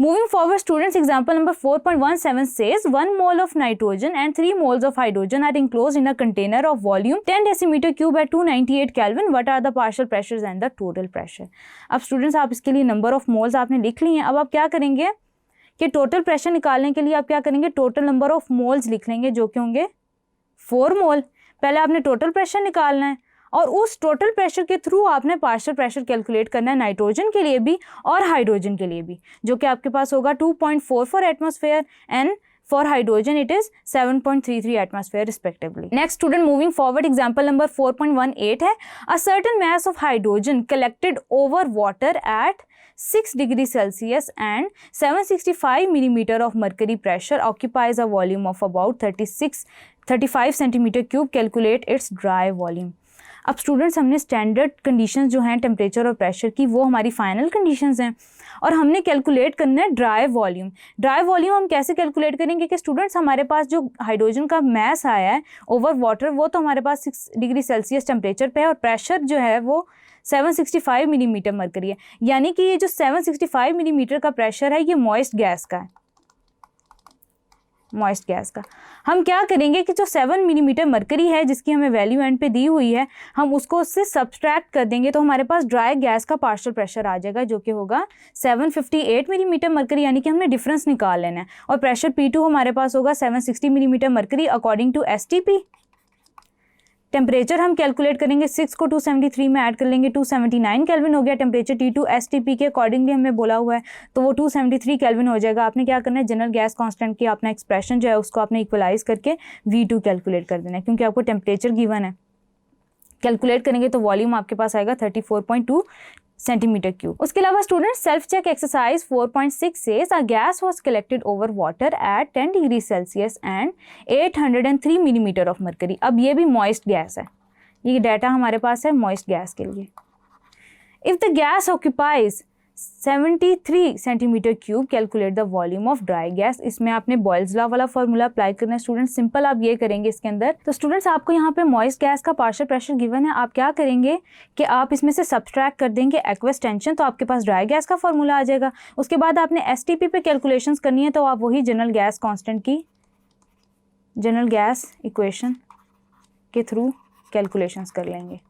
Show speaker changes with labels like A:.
A: Moving forward, students, example number 4.17 says 1 mole of nitrogen and 3 moles of hydrogen are enclosed in a container of volume 10 decimeter cube at 298 Kelvin. What are the partial pressures and the total pressure? अब students, आप इसके लिए number of moles आपने लिख ली हैं. अब आप क्या करेंगे कि टोटल प्रेशर निकालने के लिए आप क्या करेंगे, टोटल नंबर ऑफ मोल्स लिख लेंगे जो कि होंगे 4 मोल. पहले आपने टोटल प्रेशर निकालना है और उस टोटल प्रेशर के थ्रू आपने पार्शियल प्रेशर कैलकुलेट करना है नाइट्रोजन के लिए भी और हाइड्रोजन के लिए भी, जो कि आपके पास होगा 2.44 atmosphere and for hydrogen it is 7.33 atmosphere respectively. Next student, moving forward, example number 4.18 है a certain mass of hydrogen collected over water eight 6 degree Celsius and 765 millimeter of mercury pressure occupies a volume of about 35 centimeter cube. Calculate its dry volume. अब students, हमने standard conditions जो हैं temperature और pressure की, वो हमारी final conditions हैं और हमने कैलकुलेट करना है ड्राई वॉल्यूम. ड्राई वॉल्यूम हम कैसे कैलकुलेट करेंगे कि स्टूडेंट्स, हमारे पास जो हाइड्रोजन का मैस आया है ओवर वाटर, वो तो हमारे पास 6 डिग्री सेल्सियस टेम्परेचर पे है और प्रेशर जो है वो 765 मिलीमीटर मरकरी है. यानी कि ये जो 765 मिलीमीटर का प्रेशर है ये मॉइस्ट गैस का है. मॉइस्ट गैस का हम क्या करेंगे कि जो 7 मिलीमीटर मरकरी है जिसकी हमें वैल्यू एंड पे दी हुई है, हम उसको उससे सब्सट्रैक्ट कर देंगे तो हमारे पास ड्राई गैस का पार्शियल प्रेशर आ जाएगा जो कि होगा 758 मिलीमीटर मरकरी. यानी कि हमने डिफरेंस निकाल लेना है. और प्रेशर P2 हमारे पास होगा 760 millimetre mercury according to STP. Temperature हम कैलकुलेट करेंगे, 6 को 273 में ऐड कर लेंगे, 279 केल्विन हो गया टेम्परेचर T2 STP के अकॉर्डिंगली हमें बोला हुआ है, तो वो 273 केल्विन हो जाएगा. आपने क्या करना है, जनरल गैस कांस्टेंट की अपना एक्सप्रेशन जो है उसको आपने इक्वलाइज करके V2 कैलकुलेट कर देना है, क्योंकि आपको टेम्परेचर गिवन है. कैलकुलेट करेंगे तो वॉल्यूम आपके पास आएगा 34.2 सेंटीमीटर क्यूब. उसके अलावा student, self check exercise 4.6 says a gas was collected over water at 10 degree Celsius and 803 millimetre of mercury. अब ये भी मॉइस्ट गैस है, ये डाटा हमारे पास है मॉइस्ट गैस के लिए. If the gas occupies 73 centimetre cube, calculate the volume of dry gas. इसमें आपने बॉयल्स लॉ वाला फॉर्मूला अप्लाई करना है स्टूडेंट. सिंपल आप ये करेंगे इसके अंदर. तो स्टूडेंट्स, आपको यहाँ पे मॉइस्ट गैस का पार्शियल प्रेशर गिवन है. आप क्या करेंगे कि आप इसमें से सब्सट्रैक्ट कर देंगे एक्वस टेंशन, तो आपके पास ड्राई गैस का फॉर्मूला आ जाएगा. उसके बाद आपने STP पे कैलकुलेशंस करनी है, तो आप वही जनरल गैस कांस्टेंट की जनरल गैस इक्वेशन के थ्रू कैलकुलेशंस कर लेंगे.